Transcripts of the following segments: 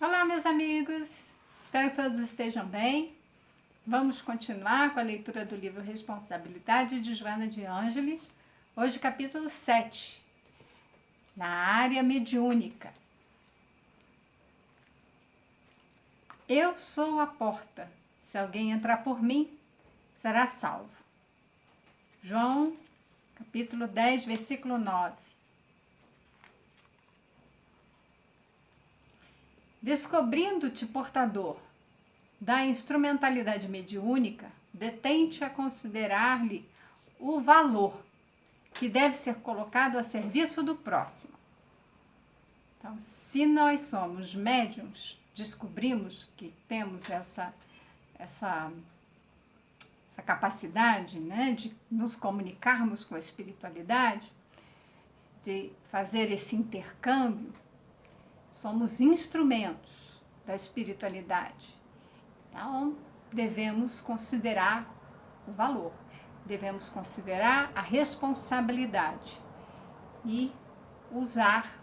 Olá, meus amigos! Espero que todos estejam bem. Vamos continuar com a leitura do livro Responsabilidade de Joana de Ângeles. Hoje, capítulo 7, na área mediúnica. Eu sou a porta. Se alguém entrar por mim, será salvo. João, capítulo 10, versículo 9. Descobrindo-te portador da instrumentalidade mediúnica, detente a considerar-lhe o valor que deve ser colocado a serviço do próximo. Então, se nós somos médiums, descobrimos que temos essa capacidade, né, de nos comunicarmos com a espiritualidade, de fazer esse intercâmbio, somos instrumentos da espiritualidade. Então, devemos considerar o valor, devemos considerar a responsabilidade e usar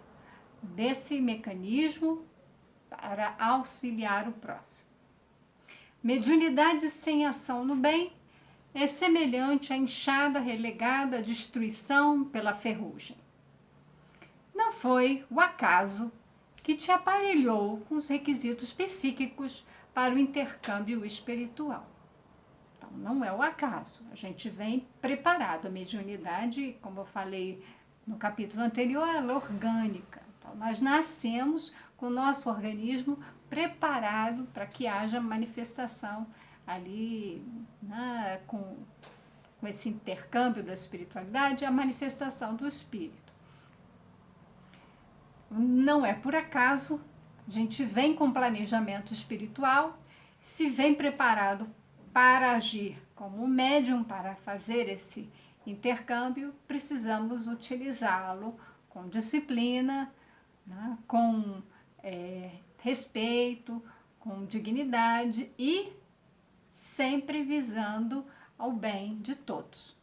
desse mecanismo para auxiliar o próximo. Mediunidade sem ação no bem é semelhante à enxada relegada à destruição pela ferrugem. Não foi o acaso que te aparelhou com os requisitos psíquicos para o intercâmbio espiritual. Então, não é o acaso. A gente vem preparado. A mediunidade, como eu falei no capítulo anterior, ela é orgânica. Então, nós nascemos com o nosso organismo preparado para que haja manifestação ali, né, com esse intercâmbio da espiritualidade, a manifestação do espírito. Não é por acaso, a gente vem com planejamento espiritual, se vem preparado para agir como médium, para fazer esse intercâmbio, precisamos utilizá-lo com disciplina, né, com respeito, com dignidade e sempre visando ao bem de todos.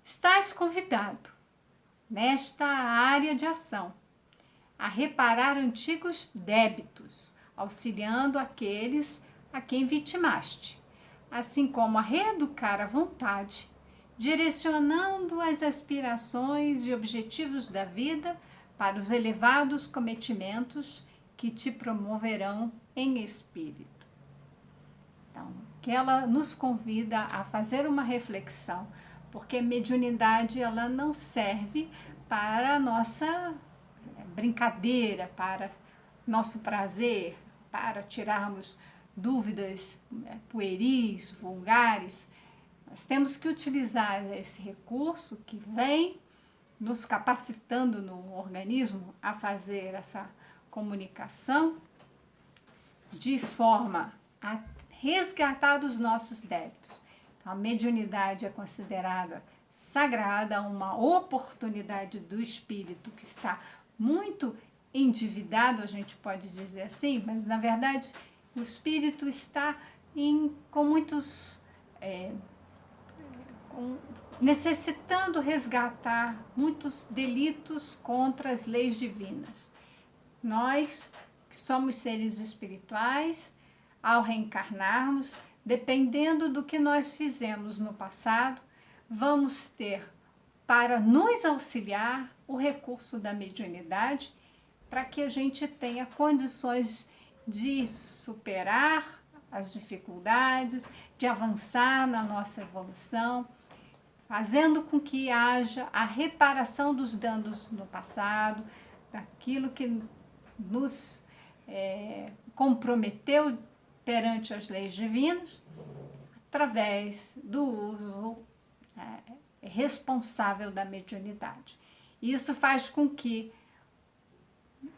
Estás convidado nesta área de ação, a reparar antigos débitos, auxiliando aqueles a quem vitimaste, assim como a reeducar a vontade, direcionando as aspirações e objetivos da vida para os elevados cometimentos que te promoverão em espírito. Então, que ela nos convida a fazer uma reflexão, porque a mediunidade ela não serve para a nossa brincadeira, para nosso prazer, para tirarmos dúvidas pueris, vulgares. Nós temos que utilizar esse recurso que vem nos capacitando no organismo a fazer essa comunicação de forma a resgatar os nossos débitos. A mediunidade é considerada sagrada, uma oportunidade do espírito que está muito endividado, a gente pode dizer assim, mas na verdade o espírito está com muitos necessitando resgatar muitos delitos contra as leis divinas. Nós, que somos seres espirituais, ao reencarnarmos, dependendo do que nós fizemos no passado, vamos ter para nos auxiliar o recurso da mediunidade para que a gente tenha condições de superar as dificuldades, de avançar na nossa evolução, fazendo com que haja a reparação dos danos no passado, daquilo que nos comprometeu perante as leis divinas, através do uso responsável da mediunidade. Isso faz com que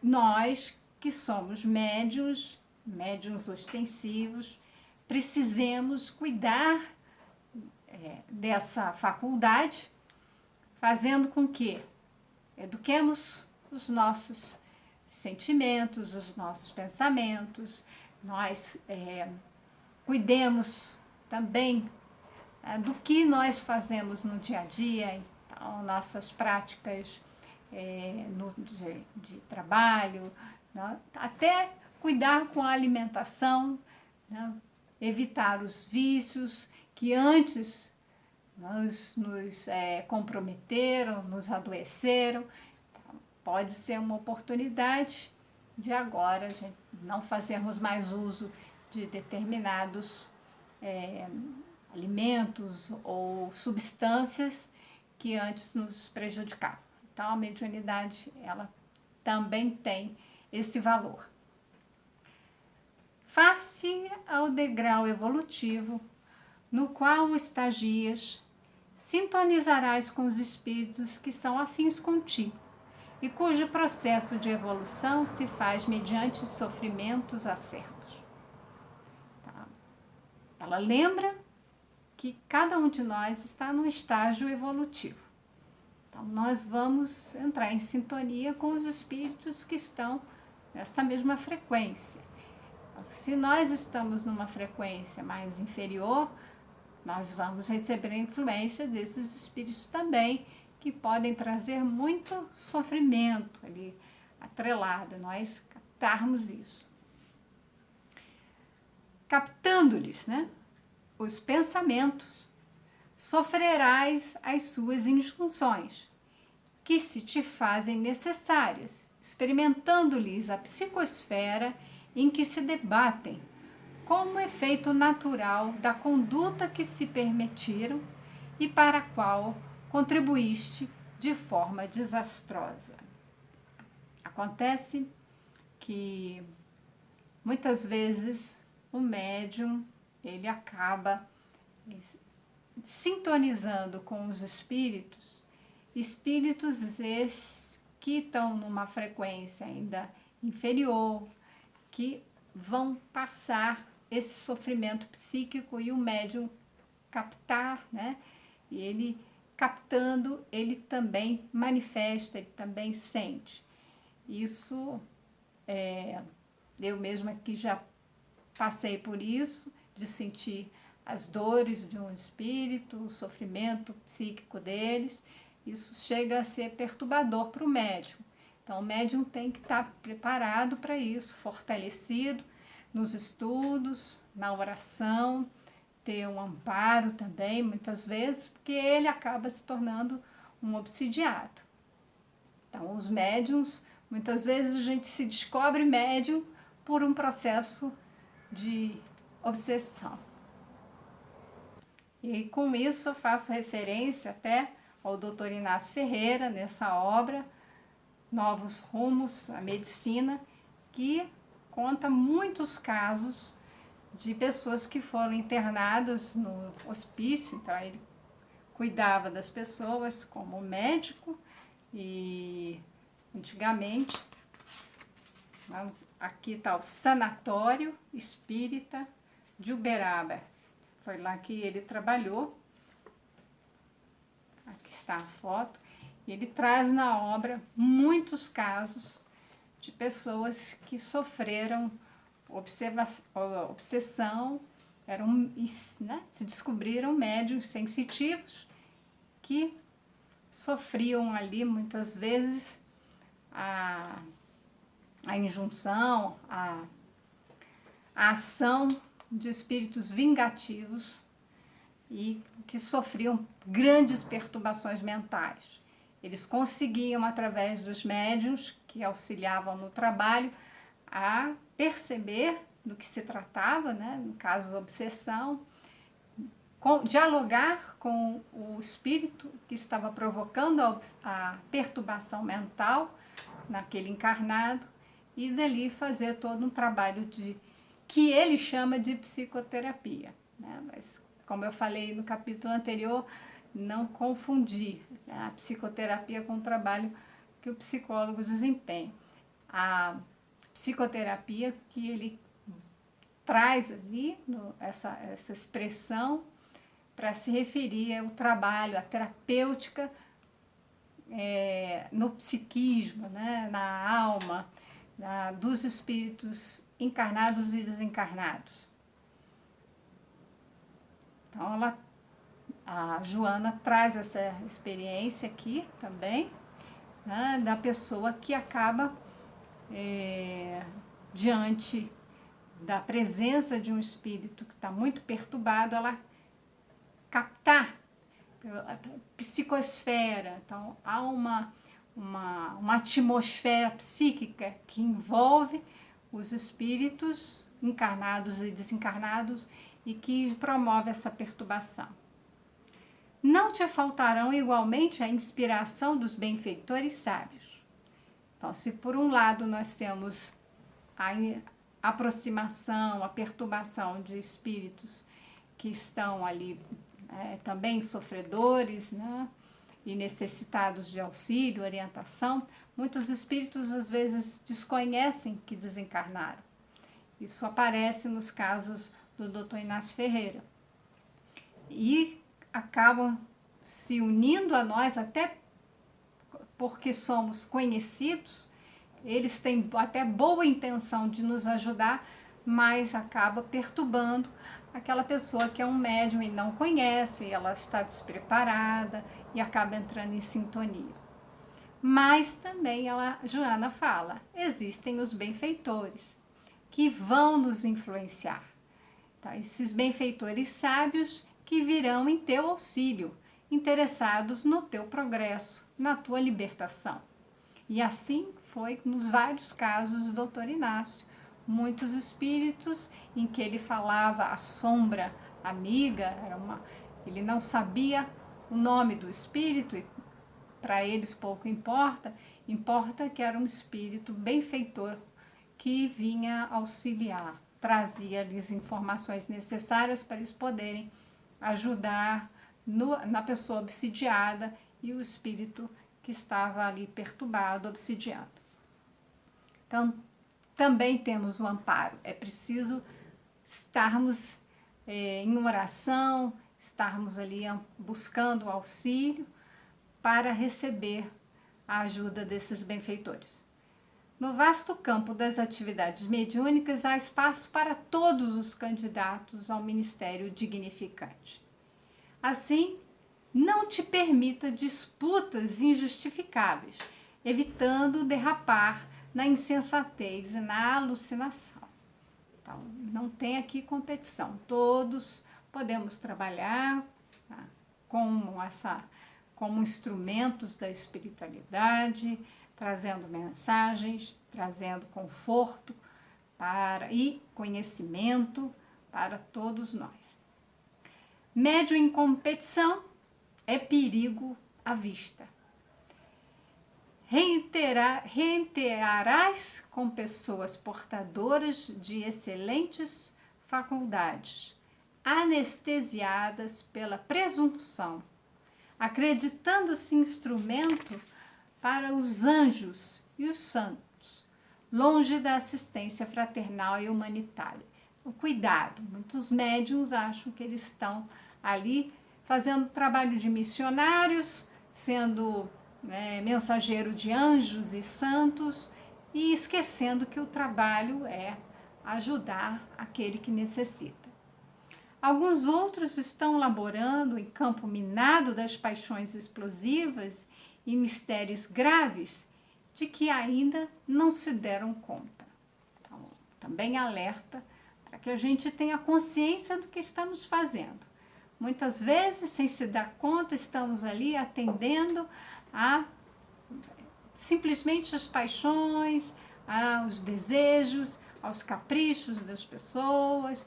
nós, que somos médiuns ostensivos, precisemos cuidar dessa faculdade, fazendo com que eduquemos os nossos sentimentos, os nossos pensamentos, nós cuidemos também do que nós fazemos no dia a dia, então, nossas práticas de trabalho, né? Até cuidar com a alimentação, né? Evitar os vícios que antes nos comprometeram, nos adoeceram. Pode ser uma oportunidade de agora gente não fazermos mais uso de determinados alimentos ou substâncias que antes nos prejudicavam. Então, a mediunidade, ela também tem esse valor. Face ao degrau evolutivo no qual estagias, sintonizarás com os espíritos que são afins contigo e cujo processo de evolução se faz mediante sofrimentos acerbos. Tá? Ela lembra que cada um de nós está num estágio evolutivo. Então, nós vamos entrar em sintonia com os espíritos que estão nesta mesma frequência. Se nós estamos numa frequência mais inferior, nós vamos receber a influência desses espíritos também, que podem trazer muito sofrimento ali atrelado, nós captarmos isso. Captando-lhes, né, os pensamentos, sofrerás as suas injunções, que se te fazem necessárias, experimentando-lhes a psicosfera em que se debatem, como efeito natural da conduta que se permitiram e para a qual contribuíste de forma desastrosa. Acontece que muitas vezes o médium ele acaba sintonizando com os espíritos esses que estão numa frequência ainda inferior, que vão passar esse sofrimento psíquico e o médium captar, né? E ele captando, ele também manifesta, ele também sente. Isso, eu mesma que já passei por isso, de sentir as dores de um espírito, o sofrimento psíquico deles, isso chega a ser perturbador para o médium. Então, o médium tem que estar preparado para isso, fortalecido nos estudos, na oração, ter um amparo também, muitas vezes, porque ele acaba se tornando um obsidiado. Então, os médiums, muitas vezes a gente se descobre médium por um processo de obsessão. E com isso eu faço referência até ao Dr. Inácio Ferreira, nessa obra, Novos Rumos à Medicina, que conta muitos casos de pessoas que foram internadas no hospício. Então, ele cuidava das pessoas como médico e, antigamente, aqui está o Sanatório Espírita de Uberaba. Foi lá que ele trabalhou. Aqui está a foto. E ele traz na obra muitos casos de pessoas que sofreram obsessão, se descobriram médiuns sensitivos que sofriam ali muitas vezes a injunção, a ação de espíritos vingativos e que sofriam grandes perturbações mentais. Eles conseguiam, através dos médiuns que auxiliavam no trabalho, a perceber do que se tratava, né? No caso da obsessão, dialogar com o espírito que estava provocando a perturbação mental naquele encarnado e dali fazer todo um trabalho que ele chama de psicoterapia, né? Mas, como eu falei no capítulo anterior, não confundir, né, a psicoterapia com o trabalho que o psicólogo desempenha. A psicoterapia que ele traz ali, essa expressão, para se referir ao trabalho, à terapêutica no psiquismo, né, na alma, dos espíritos encarnados e desencarnados. Então, a Joana traz essa experiência aqui também, né, da pessoa que acaba diante da presença de um espírito que está muito perturbado, ela captar a psicosfera. Então, há uma atmosfera psíquica que envolve os espíritos encarnados e desencarnados e que promove essa perturbação. Não te faltarão igualmente a inspiração dos benfeitores sábios. Então, se por um lado nós temos a aproximação, a perturbação de espíritos que estão ali também sofredores, né, e necessitados de auxílio, orientação, muitos espíritos às vezes desconhecem que desencarnaram. Isso aparece nos casos do Dr. Inácio Ferreira. E acabam se unindo a nós, até porque somos conhecidos, eles têm até boa intenção de nos ajudar, mas acaba perturbando aquela pessoa que é um médium e não conhece, ela está despreparada e acaba entrando em sintonia. Mas também Joana fala, existem os benfeitores que vão nos influenciar. Tá? Esses benfeitores sábios que virão em teu auxílio, interessados no teu progresso, na tua libertação. E assim foi nos vários casos do Dr. Inácio. Muitos espíritos em que ele falava a sombra amiga, ele não sabia o nome do espírito, e para eles pouco importa que era um espírito benfeitor que vinha auxiliar, trazia-lhes informações necessárias para eles poderem ajudar na pessoa obsidiada e o espírito que estava ali perturbado, obsidiado. Então, também temos o amparo. É preciso estarmos em oração, estarmos ali buscando auxílio para receber a ajuda desses benfeitores. No vasto campo das atividades mediúnicas, há espaço para todos os candidatos ao ministério dignificante. Assim, não te permita disputas injustificáveis, evitando derrapar na insensatez e na alucinação. Então, não tem aqui competição. Todos podemos trabalhar, tá, como instrumentos da espiritualidade, trazendo mensagens, trazendo conforto e conhecimento para todos nós. Médium em competição é perigo à vista. Reiterarás com pessoas portadoras de excelentes faculdades, anestesiadas pela presunção, acreditando-se instrumento para os anjos e os santos, longe da assistência fraternal e humanitária. O cuidado, muitos médiuns acham que eles estão ali fazendo trabalho de missionários, sendo mensageiro de anjos e santos, e esquecendo que o trabalho é ajudar aquele que necessita. Alguns outros estão laborando em campo minado das paixões explosivas e mistérios graves de que ainda não se deram conta. Então, também alerta para que a gente tenha consciência do que estamos fazendo. Muitas vezes, sem se dar conta, estamos ali atendendo a simplesmente as paixões, aos desejos, aos caprichos das pessoas.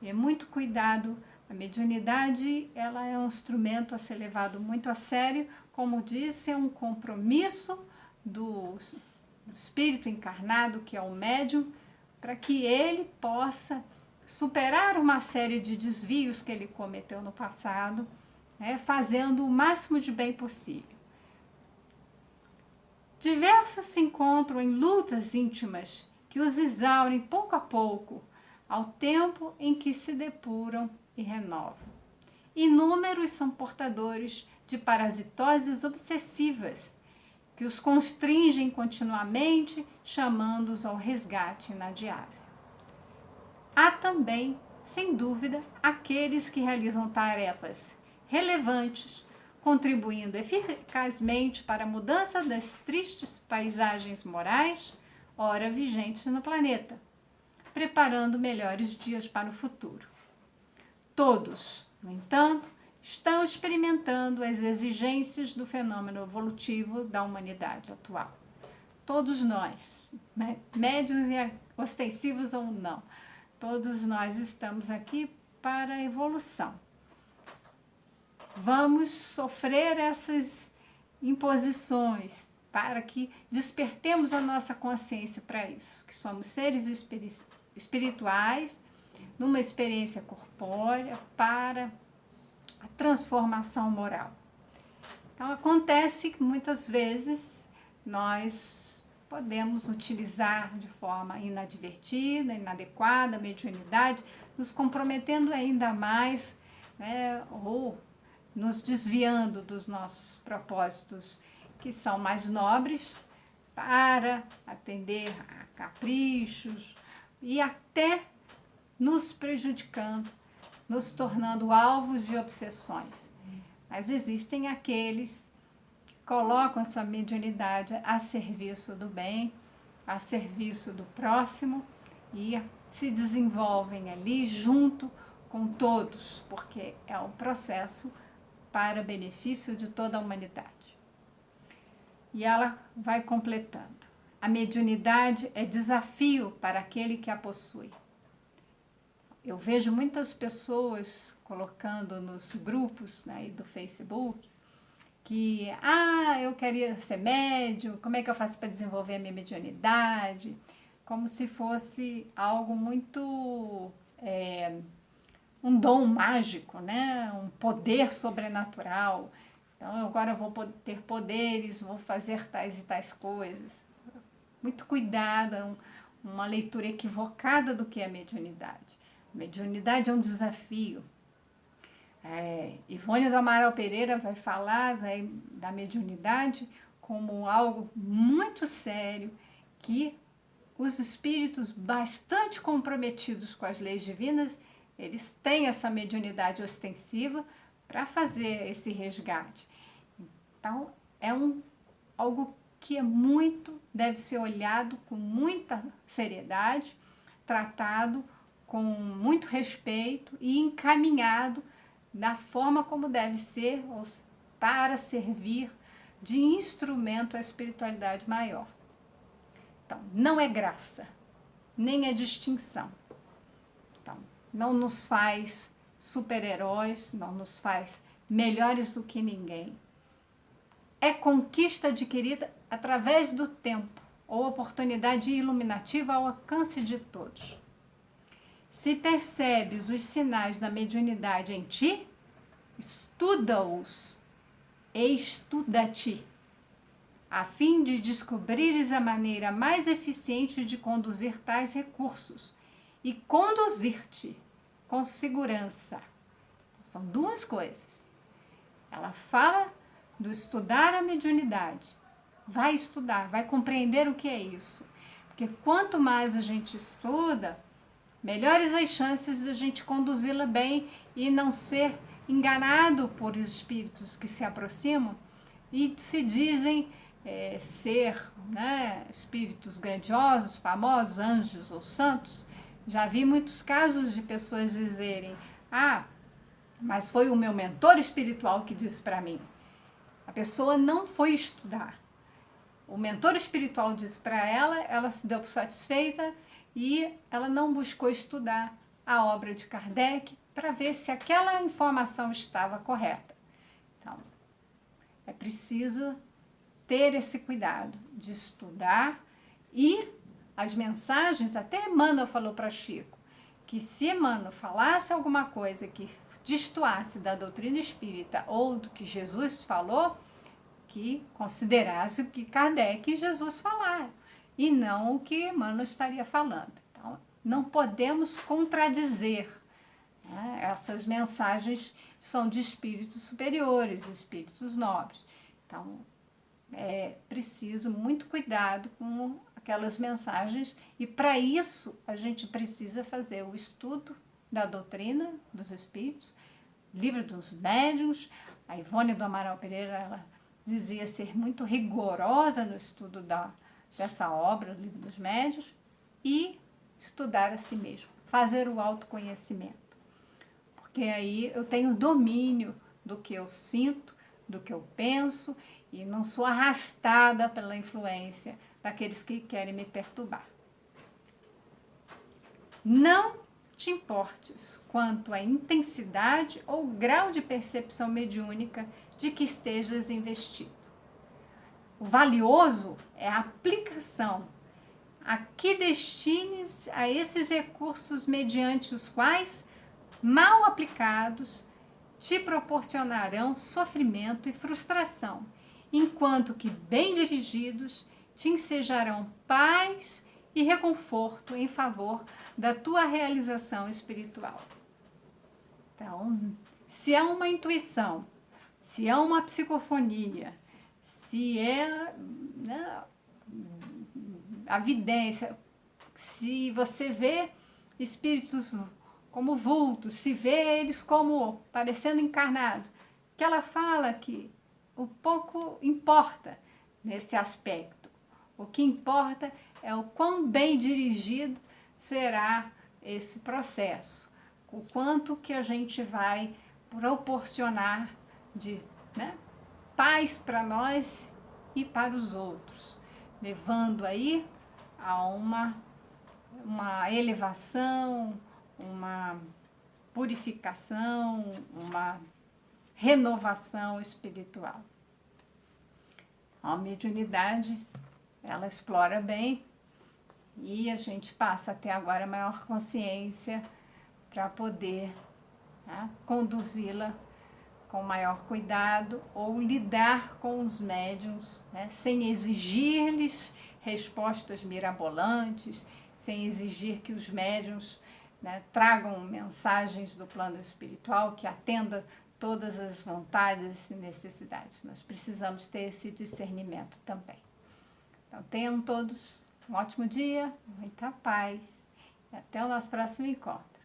E é muito cuidado. A mediunidade, ela é um instrumento a ser levado muito a sério. Como disse, é um compromisso do espírito encarnado, que é o médium, para que ele possa superar uma série de desvios que ele cometeu no passado, fazendo o máximo de bem possível. Diversos se encontram em lutas íntimas que os exaurem pouco a pouco, ao tempo em que se depuram e renovam. Inúmeros são portadores de parasitoses obsessivas, que os constringem continuamente, chamando-os ao resgate inadiável. Há também, sem dúvida, aqueles que realizam tarefas relevantes contribuindo eficazmente para a mudança das tristes paisagens morais, ora vigentes no planeta, preparando melhores dias para o futuro. Todos, no entanto, estão experimentando as exigências do fenômeno evolutivo da humanidade atual. Todos nós, médios e ostensivos ou não, todos nós estamos aqui para a evolução. Vamos sofrer essas imposições para que despertemos a nossa consciência para isso, que somos seres espirituais, numa experiência corpórea para a transformação moral. Então, acontece que muitas vezes nós podemos utilizar de forma inadvertida, inadequada a mediunidade, nos comprometendo ainda mais, né, ou nos desviando dos nossos propósitos que são mais nobres para atender a caprichos e até nos prejudicando, nos tornando alvos de obsessões. Mas existem aqueles que colocam essa mediunidade a serviço do bem, a serviço do próximo e se desenvolvem ali junto com todos, porque é um processo para benefício de toda a humanidade. E ela vai completando. A mediunidade é desafio para aquele que a possui. Eu vejo muitas pessoas colocando nos grupos, né, do Facebook que, eu queria ser médium, como é que eu faço para desenvolver a minha mediunidade? Como se fosse algo muito... um dom mágico, né? Um poder sobrenatural. Então, agora eu vou ter poderes, vou fazer tais e tais coisas. Muito cuidado, uma leitura equivocada do que é mediunidade. Mediunidade é um desafio. Ivone do Amaral Pereira vai falar, né, da mediunidade como algo muito sério, que os espíritos bastante comprometidos com as leis divinas, eles têm essa mediunidade ostensiva para fazer esse resgate. Então, algo que deve ser olhado com muita seriedade, tratado com muito respeito e encaminhado da forma como deve ser, para servir de instrumento à espiritualidade maior. Então, não é graça, nem é distinção. Então, não nos faz super-heróis, não nos faz melhores do que ninguém. É conquista adquirida através do tempo, ou oportunidade iluminativa ao alcance de todos. Se percebes os sinais da mediunidade em ti, estuda-os e estuda-te, a fim de descobrires a maneira mais eficiente de conduzir tais recursos e conduzir-te com segurança. São duas coisas. Ela fala do estudar a mediunidade. Vai estudar, vai compreender o que é isso. Porque quanto mais a gente estuda, melhores as chances de a gente conduzi-la bem e não ser enganado por espíritos que se aproximam e se dizem ser, né, espíritos grandiosos, famosos, anjos ou santos. Já vi muitos casos de pessoas dizerem: mas foi o meu mentor espiritual que disse para mim. A pessoa não foi estudar. O mentor espiritual disse para ela se deu por satisfeita e ela não buscou estudar a obra de Kardec para ver se aquela informação estava correta. Então, é preciso ter esse cuidado de estudar e as mensagens, até Emmanuel falou para Chico, que se Emmanuel falasse alguma coisa que destoasse da doutrina espírita ou do que Jesus falou, que considerasse o que Kardec e Jesus falaram, e não o que Emmanuel estaria falando. Então, não podemos contradizer, né? Essas mensagens são de espíritos superiores, espíritos nobres. Então, é preciso muito cuidado com aquelas mensagens, e para isso a gente precisa fazer o estudo da doutrina dos espíritos, livro dos médiuns, A Ivone do Amaral Pereira, ela dizia ser muito rigorosa no estudo dessa obra, o Livro dos Médiuns, e estudar a si mesmo, fazer o autoconhecimento. Porque aí eu tenho domínio do que eu sinto, do que eu penso, e não sou arrastada pela influência daqueles que querem me perturbar. Não te importes quanto à intensidade ou grau de percepção mediúnica de que estejas investido. O valioso é a aplicação a que destines a esses recursos mediante os quais, mal aplicados, te proporcionarão sofrimento e frustração, enquanto que, bem dirigidos, te ensejarão paz e reconforto em favor da tua realização espiritual. Então, se é uma intuição, se é uma psicofonia, se é, né, a vidência, se você vê espíritos como vultos, se vê eles como parecendo encarnados, que ela fala que o pouco importa nesse aspecto. O que importa é o quão bem dirigido será esse processo, o quanto que a gente vai proporcionar de, né, paz para nós e para os outros, levando aí a uma elevação, uma purificação, uma renovação espiritual. A mediunidade, ela explora bem e a gente passa a ter agora maior consciência para poder, né, conduzi-la com maior cuidado ou lidar com os médiuns, né, sem exigir-lhes respostas mirabolantes, sem exigir que os médiuns, né, tragam mensagens do plano espiritual que atenda todas as vontades e necessidades. Nós precisamos ter esse discernimento também. Então, tenham todos um ótimo dia, muita paz e até o nosso próximo encontro.